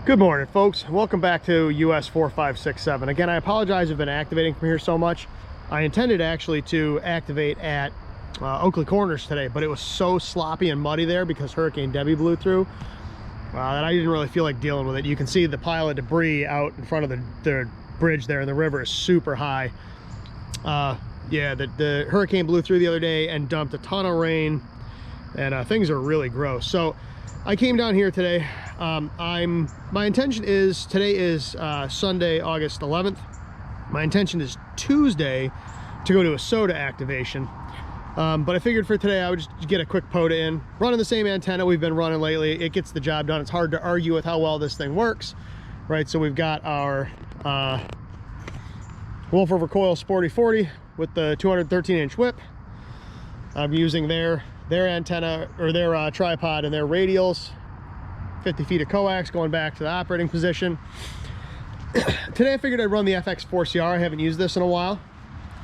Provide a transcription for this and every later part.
Good morning, folks. Welcome back to US 4567. Again, I apologize I've been activating from here so much. I intended actually to activate at Oakley Corners today, but it was so sloppy and muddy there because Hurricane Debbie blew through that I didn't really feel like dealing with it. You can see the pile of debris out in front of the bridge there, and the river is super high. Yeah, the hurricane blew through the other day and dumped a ton of rain, and things are really gross. So I came down here today. My intention is, today is Sunday, August 11th. My intention is Tuesday to go to a soda activation. But I figured for today I would just get a quick POTA in, running the same antenna we've been running lately. It gets the job done. It's hard to argue with how well this thing works, right? So we've got our Wolf River Coil Sporty 40 with the 213-inch whip. I'm using their antenna, or their tripod, and their radials. 50 feet of coax going back to the operating position. Today I figured I'd run the FX-4CR. I haven't used this in a while.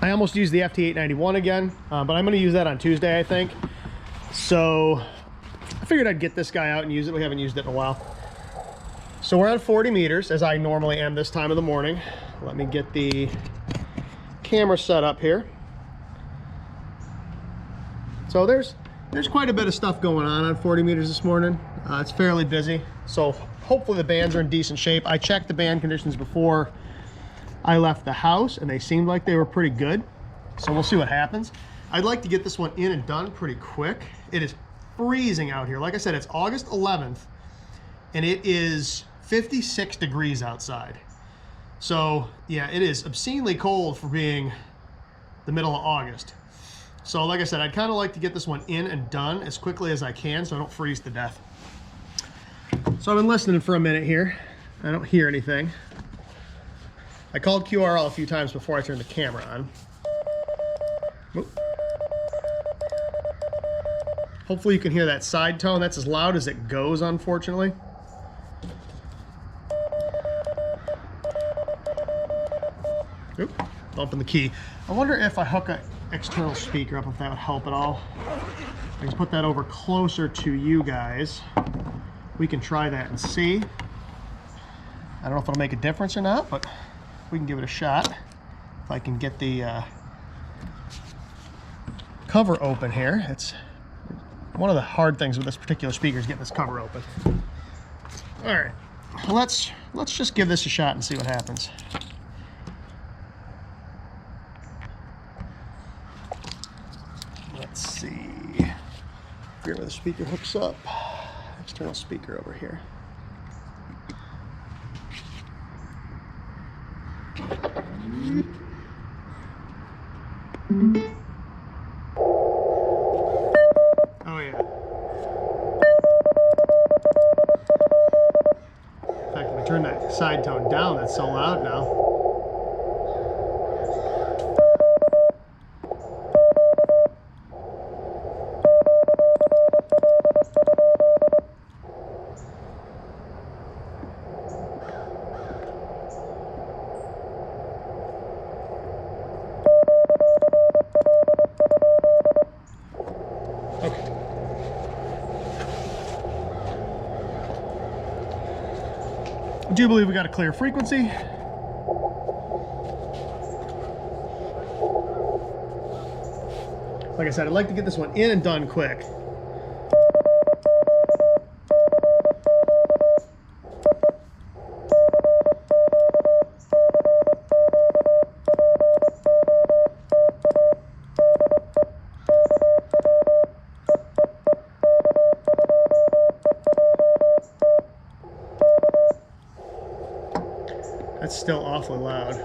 I almost used the FT891 again, but I'm going to use that on Tuesday, I think. So I figured I'd get this guy out and use it. We haven't used it in a while. So we're on 40 meters, as I normally am this time of the morning. Let me get the camera set up here. So there's quite a bit of stuff going on 40 meters this morning. It's fairly busy, so hopefully the bands are in decent shape. I checked the band conditions before I left the house, and they seemed like they were pretty good. So we'll see what happens. I'd like to get this one in and done pretty quick. It is freezing out here. Like I said, it's August 11th, and it is 56 degrees outside. So yeah, it is obscenely cold for being the middle of August. So like I said, I'd kind of like to get this one in and done as quickly as I can so I don't freeze to death. So I've been listening for a minute here. I don't hear anything. I called QRL a few times before I turned the camera on. Oop. Hopefully you can hear that side tone. That's as loud as it goes, unfortunately. Oop, bumping the key. I wonder if I hook an external speaker up, if that would help at all. I can put that over closer to you guys. We can try that and see. I don't know if it'll make a difference or not, but we can give it a shot. If I can get the cover open here. It's one of the hard things with this particular speaker is getting this cover open. All right, let's just give this a shot and see what happens. Let's see. Forget where the speaker hooks up. External speaker over here. Oh yeah. In fact, if I turn that side tone down, that's so loud now. I do believe we got a clear frequency. Like I said, I'd like to get this one in and done quick. That's still awfully loud.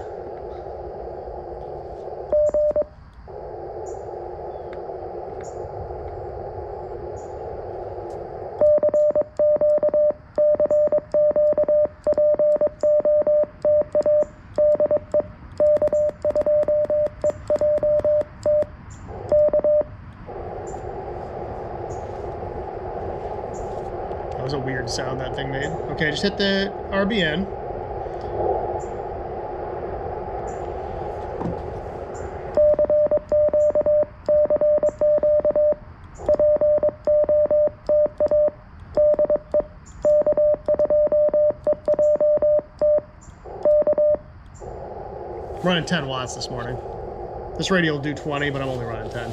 That was a weird sound that thing made. Okay, just hit the RBN. Running 10 watts this morning. This radio will do 20, but I'm only running 10.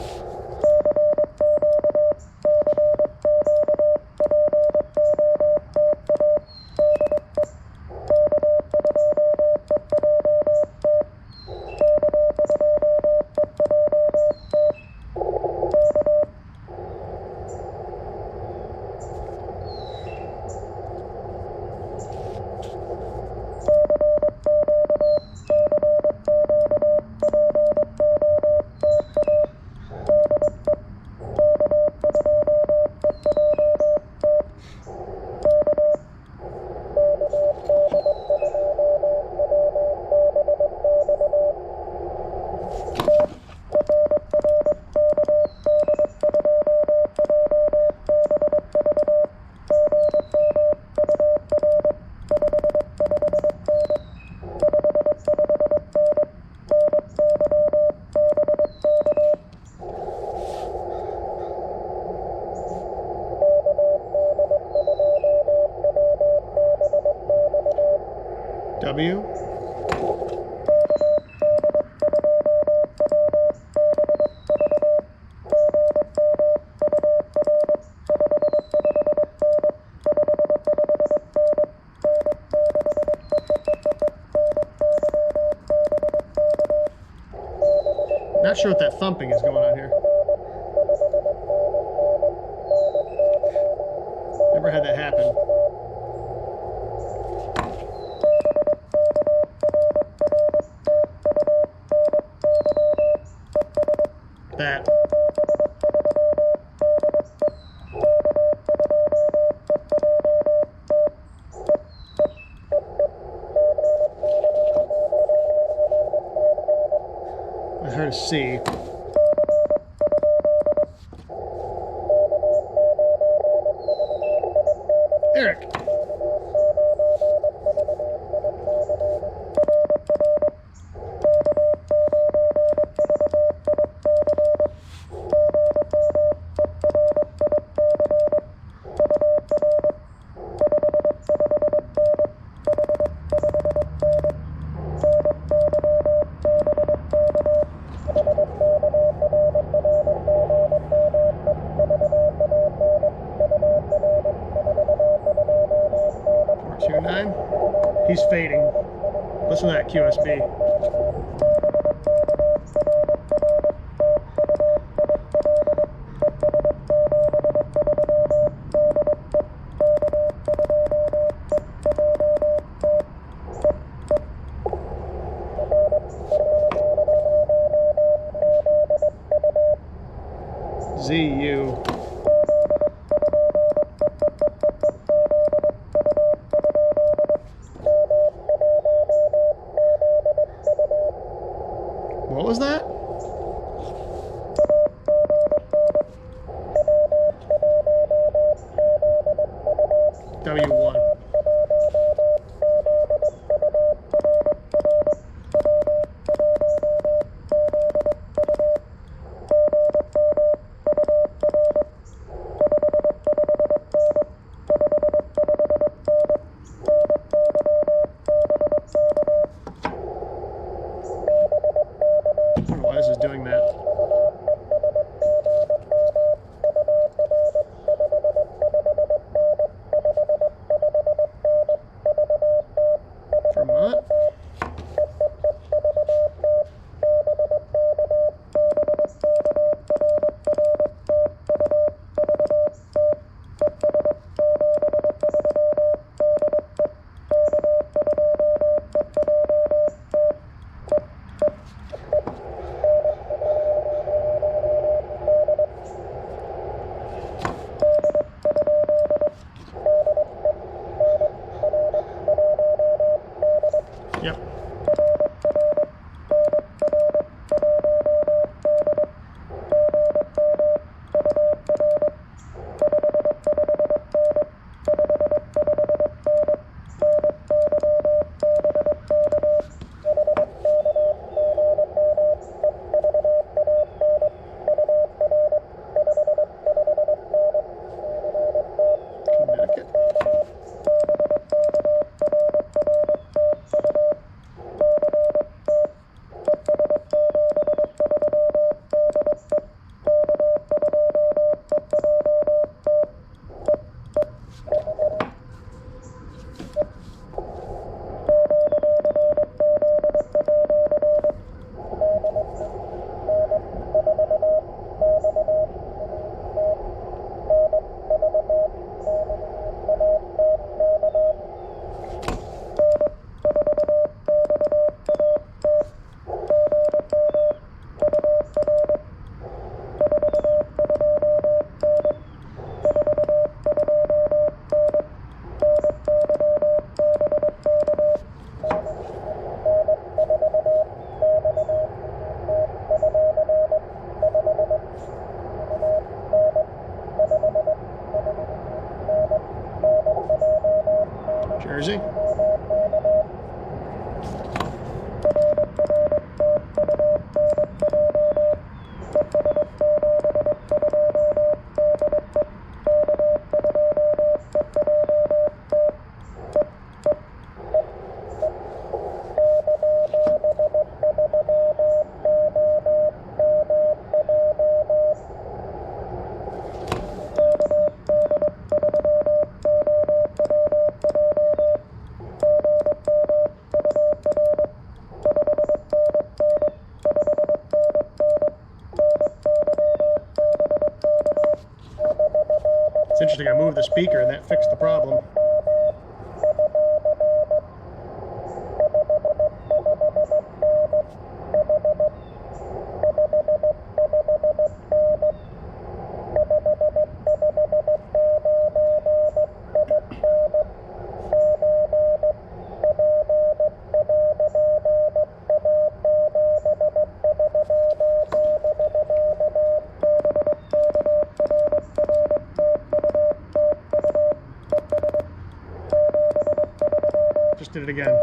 W. Not sure what that thumping is going on here. Never had that happen. That. I heard a C. Eric. He's fading. Listen to that QSB. ZU. What was that? W1. Jersey. It's interesting, I moved the speaker and that fixed the problem. Just did it again.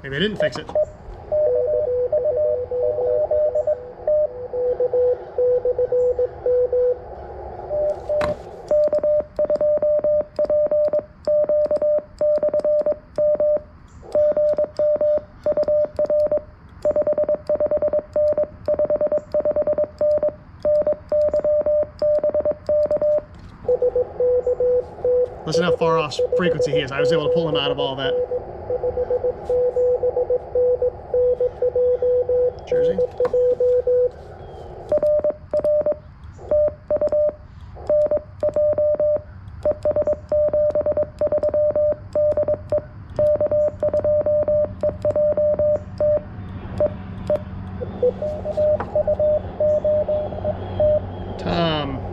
Maybe I didn't fix it. Listen how far off frequency he is. I was able to pull him out of all that. Jersey. Tom.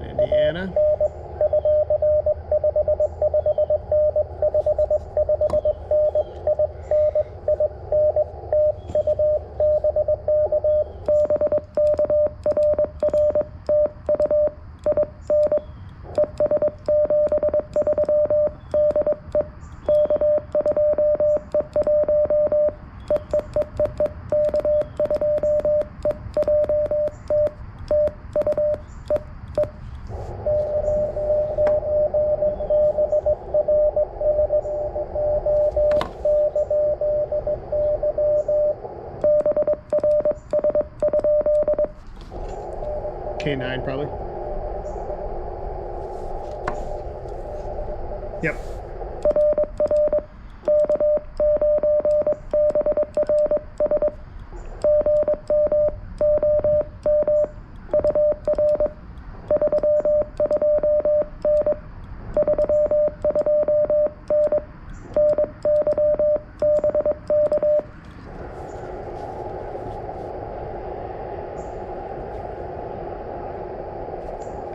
Indiana. K9 probably. Yep.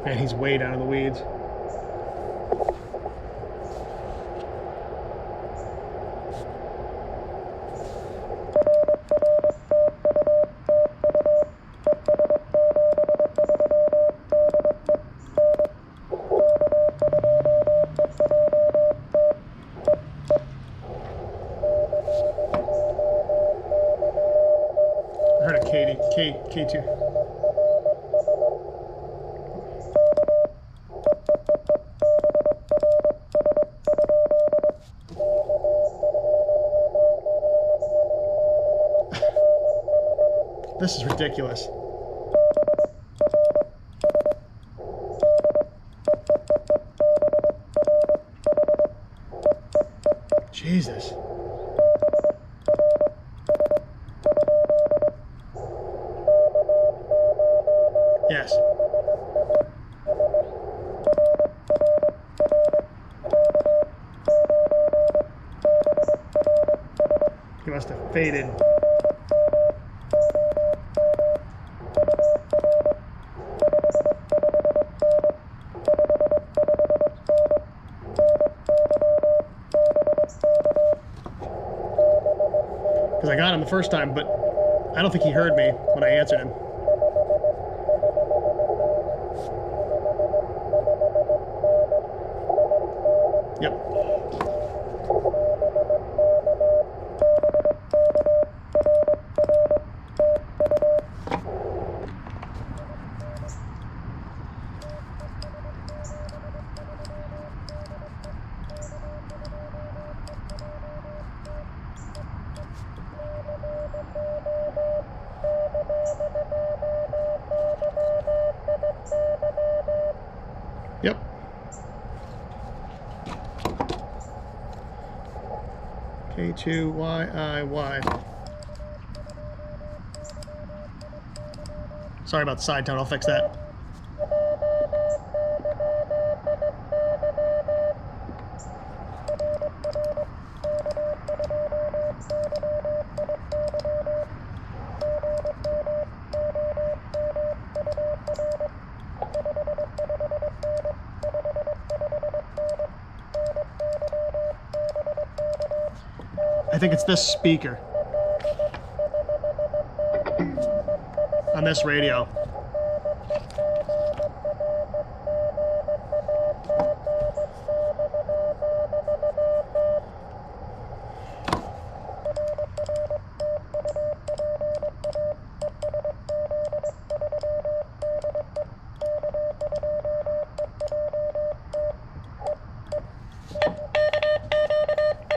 Man, he's way down in the weeds. I heard a K2. This is ridiculous. Jesus. Yes. He must have faded. the first time, but I don't think he heard me when I answered him. Yep. Yep. K2YIY. Sorry about the side tone, I'll fix that. I think it's this speaker on this radio.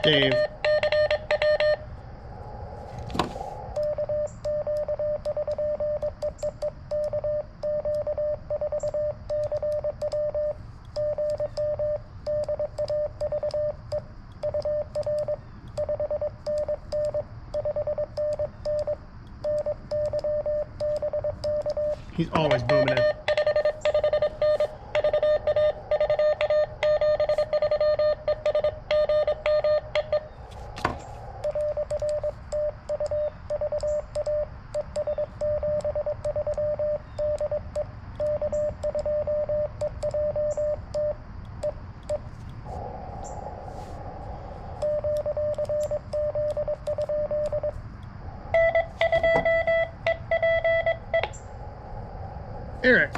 Dave. He's always booming it. Eric.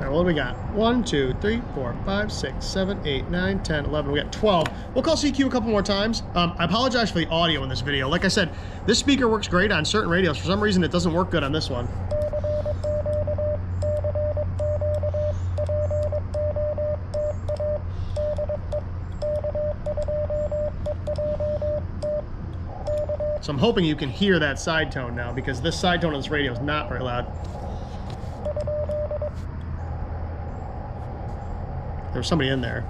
Alright, what do we got? 1, 2, 3, 4, 5, 6, 7, 8, 9, 10, 11. We got 12. We'll call CQ a couple more times. I apologize for the audio in this video. Like I said, this speaker works great on certain radios. For some reason, it doesn't work good on this one. So I'm hoping you can hear that side tone now, because this side tone on this radio is not very loud. There's somebody in there.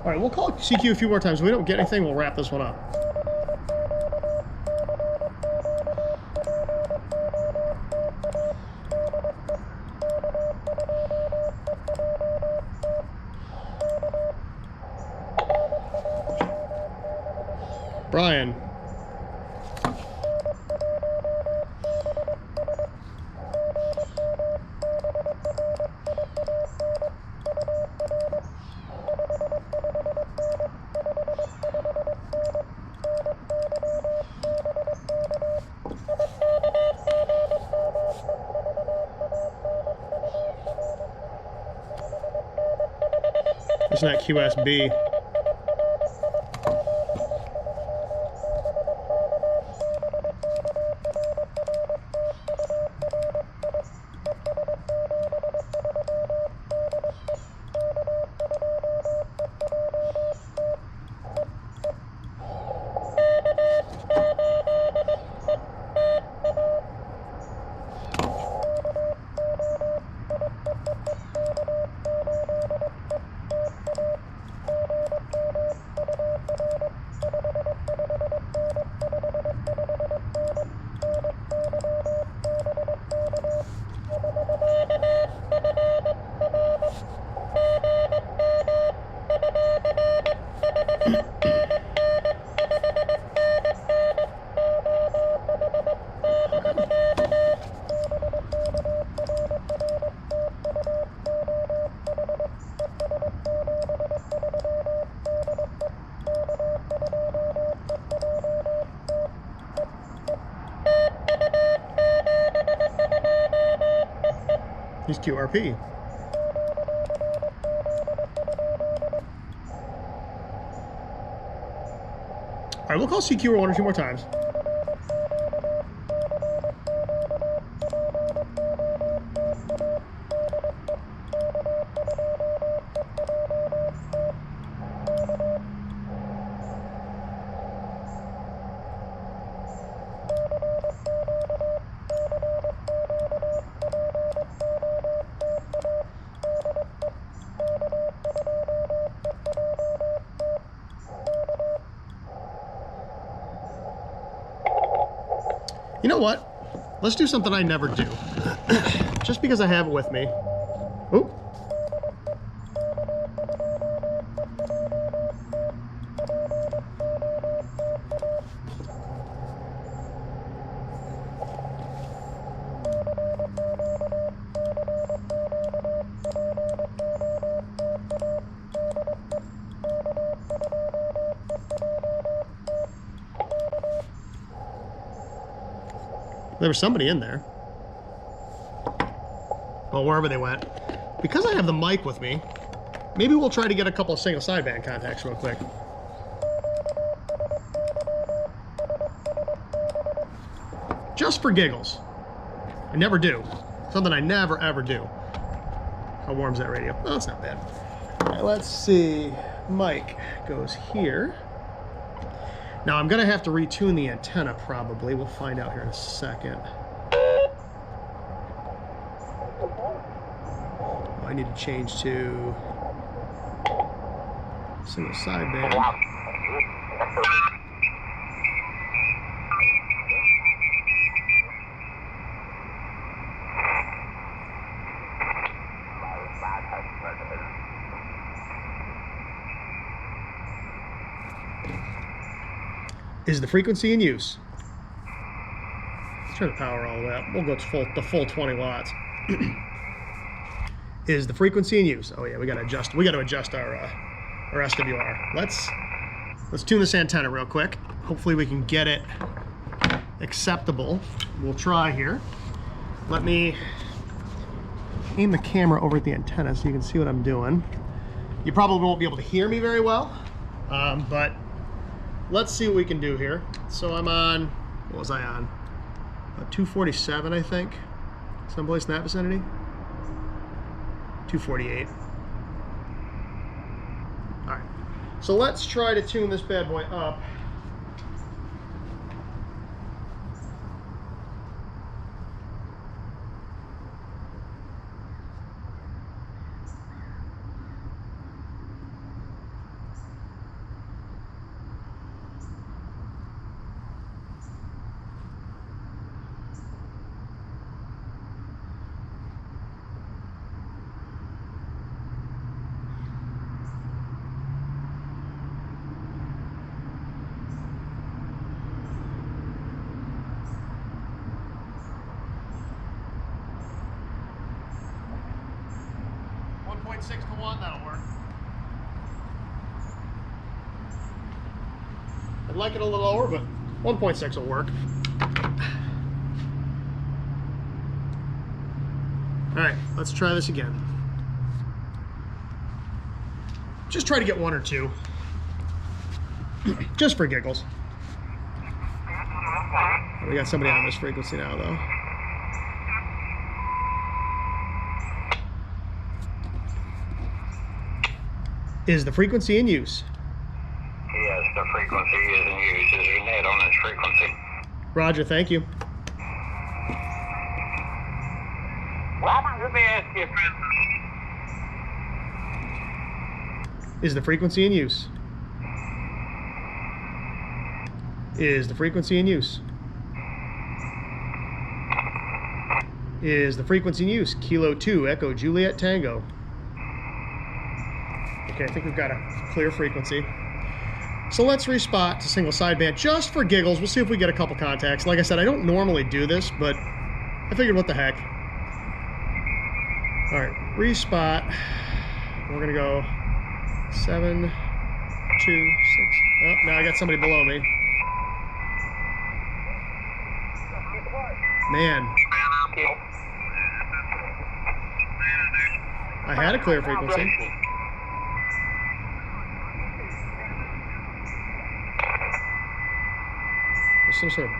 All right, we'll call CQ a few more times. If we don't get anything, we'll wrap this one up. Brian. Sportsnet QSB. He's QRP. All right, we'll call CQ one or two more times. You know what? Let's do something I never do. Just because I have it with me. Oop. There was somebody in there. Well, wherever they went. Because I have the mic with me, maybe we'll try to get a couple of single sideband contacts real quick. Just for giggles. I never do. Something I never ever do. How warm's that radio? Oh, it's not bad. All right, let's see. Mic goes here. Now I'm gonna have to retune the antenna probably. We'll find out here in a second. Oh, I need to change to single sideband. Is the frequency in use? Let's try to power all the way up. We'll go to the full 20 watts. Is the frequency in use? Oh yeah, we gotta adjust our SWR. Let's tune this antenna real quick. Hopefully we can get it acceptable. We'll try here. Let me aim the camera over at the antenna so you can see what I'm doing. You probably won't be able to hear me very well, but let's see what we can do here. So I'm on, what was I on? 247, I think. Someplace in that vicinity. 248. All right. So let's try to tune this bad boy up. .6 to 1, that'll work. I'd like it a little lower, but 1.6 will work. All right, let's try this again. just try to get one or two, just for giggles. We got somebody on this frequency now, though. Is the frequency in use? Yes, the frequency is in use. Is your net on this frequency? Roger, thank you. Let me ask you. Is the frequency in use? Is the frequency in use? Is the frequency in use? Kilo 2, Echo Juliet Tango. Okay, I think we've got a clear frequency. So let's respot to single sideband just for giggles. We'll see if we get a couple contacts. Like I said, I don't normally do this, but I figured what the heck. All right, respot. We're gonna go 7, 2, 6. Oh, now I got somebody below me. Man. I had a clear frequency. There's some sort of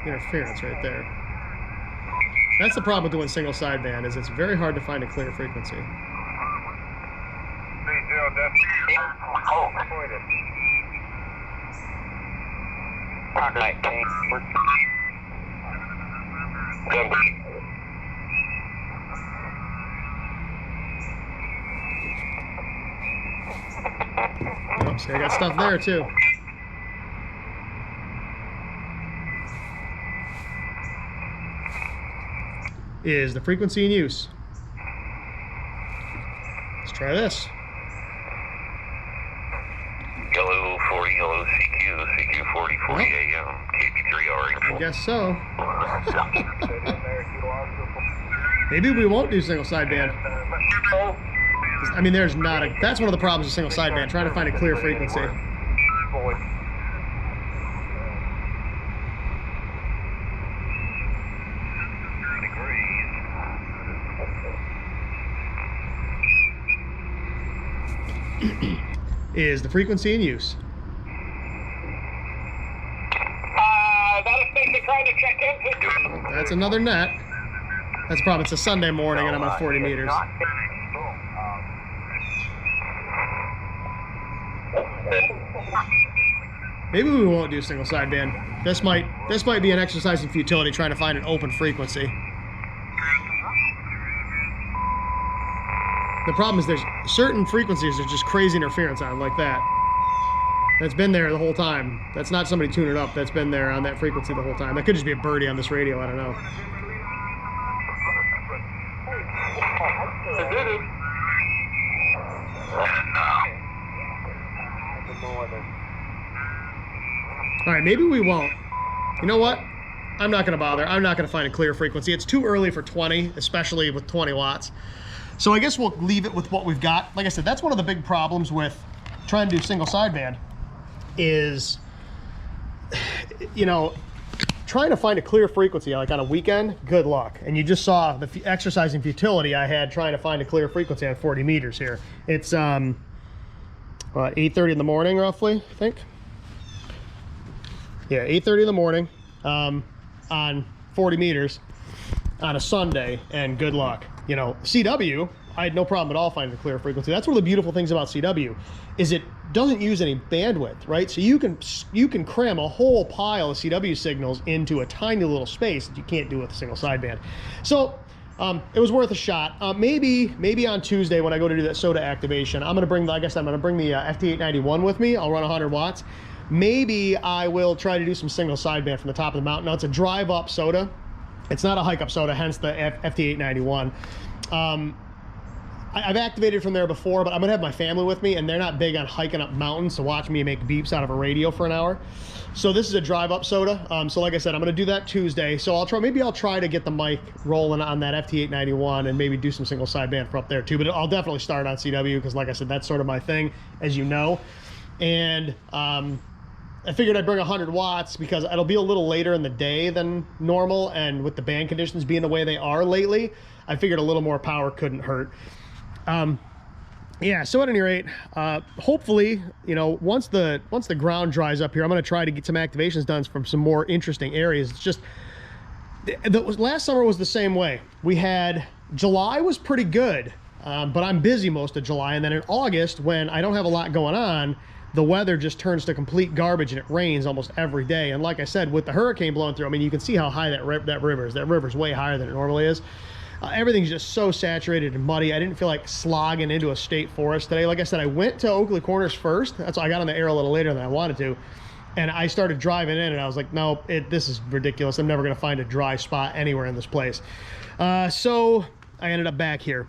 interference right there. That's the problem with doing single sideband, is it's very hard to find a clear frequency. Oh, see, I got stuff there too. Is the frequency in use? Let's try this. Yellow 40, yellow CQ, CQ 40, 40 AM, KB3R. I guess so. Maybe we won't do single sideband. I mean, there's not a, that's one of the problems with single sideband, trying to find a clear frequency. Is the frequency in use? That's another net. That's probably, it's a Sunday morning and I'm at 40 meters. Maybe we won't do single sideband. This might be an exercise in futility, trying to find an open frequency. The problem is there's certain frequencies there's just crazy interference on, like that. That's been there the whole time. That's not somebody tuning it up. That's been there on that frequency the whole time. That could just be a birdie on this radio. I don't know. All right, maybe we won't. You know what? I'm not going to bother. I'm not going to find a clear frequency. It's too early for 20, especially with 20 watts. So I guess we'll leave it with what we've got. Like I said, that's one of the big problems with trying to do single sideband is, you know, trying to find a clear frequency like on a weekend, good luck. And you just saw the exercise in futility I had trying to find a clear frequency on 40 meters here. It's what, 8:30 in the morning roughly, I think. Yeah, 8:30 in the morning on 40 meters on a Sunday, and good luck. You know, CW, I had no problem at all finding a clear frequency. That's one of the beautiful things about CW, is it doesn't use any bandwidth, right? So you can cram a whole pile of CW signals into a tiny little space that you can't do with a single sideband. So it was worth a shot. Maybe on Tuesday when I go to do that SOTA activation, I'm gonna bring, like I said, I'm gonna bring the FT891 with me. I'll run 100 watts. Maybe I will try to do some single sideband from the top of the mountain. Now it's a drive up SOTA. It's not a hike up SOTA, hence the FT891. I've activated from there before, but I'm gonna have my family with me, and they're not big on hiking up mountains to watch me make beeps out of a radio for an hour. So this is a drive up SOTA. So like I said, I'm gonna do that Tuesday. So maybe I'll try to get the mic rolling on that FT891 and maybe do some single sideband for up there too. But I'll definitely start on CW because, like I said, that's sort of my thing, as you know. And I figured I'd bring 100 watts because it'll be a little later in the day than normal, and with the band conditions being the way they are lately, I figured a little more power couldn't hurt. yeah, so at any rate, hopefully, you know, once the ground dries up here, I'm going to try to get some activations done from some more interesting areas. It's just the last summer was the same way. We had July was pretty good, but I'm busy most of July, and then in August, when I don't have a lot going on, the weather just turns to complete garbage and it rains almost every day. And like I said, with the hurricane blowing through, I mean, you can see how high that river is. That river's way higher than it normally is. Everything's just so saturated and muddy. I didn't feel like slogging into a state forest today. Like I said, I went to Oakley Corners first. That's why I got on the air a little later than I wanted to. And I started driving in and I was like, no, this is ridiculous. I'm never going to find a dry spot anywhere in this place. So I ended up back here.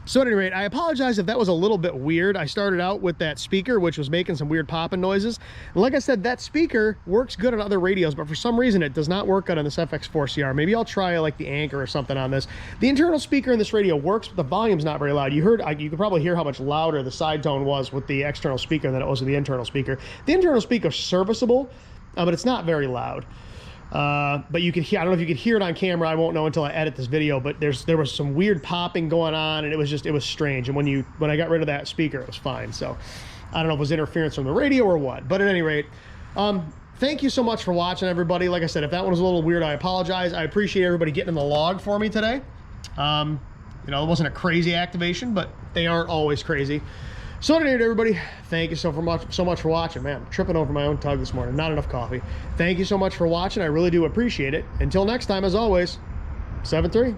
So at any rate, I apologize if that was a little bit weird. I started out with that speaker, which was making some weird popping noises. And like I said, that speaker works good on other radios, but for some reason it does not work good on this FX-4CR. Maybe I'll try like the Anchor or something on this. The internal speaker in this radio works, but the volume's not very loud. You could probably hear how much louder the side tone was with the external speaker than it was with the internal speaker. The internal speaker is serviceable, but it's not very loud. But you could hear, I don't know if you could hear it on camera. I won't know until I edit this video, but there was some weird popping going on, and it was strange. And when I got rid of that speaker, it was fine. So I don't know if it was interference from the radio or what, but at any rate, thank you so much for watching, everybody. Like I said, if that one was a little weird, I apologize. I appreciate everybody getting in the log for me today. You know, it wasn't a crazy activation, but they aren't always crazy. So anyway, everybody, thank you so much for watching. Man, I'm tripping over my own tongue this morning. Not enough coffee. Thank you so much for watching. I really do appreciate it. Until next time, as always, 7-3.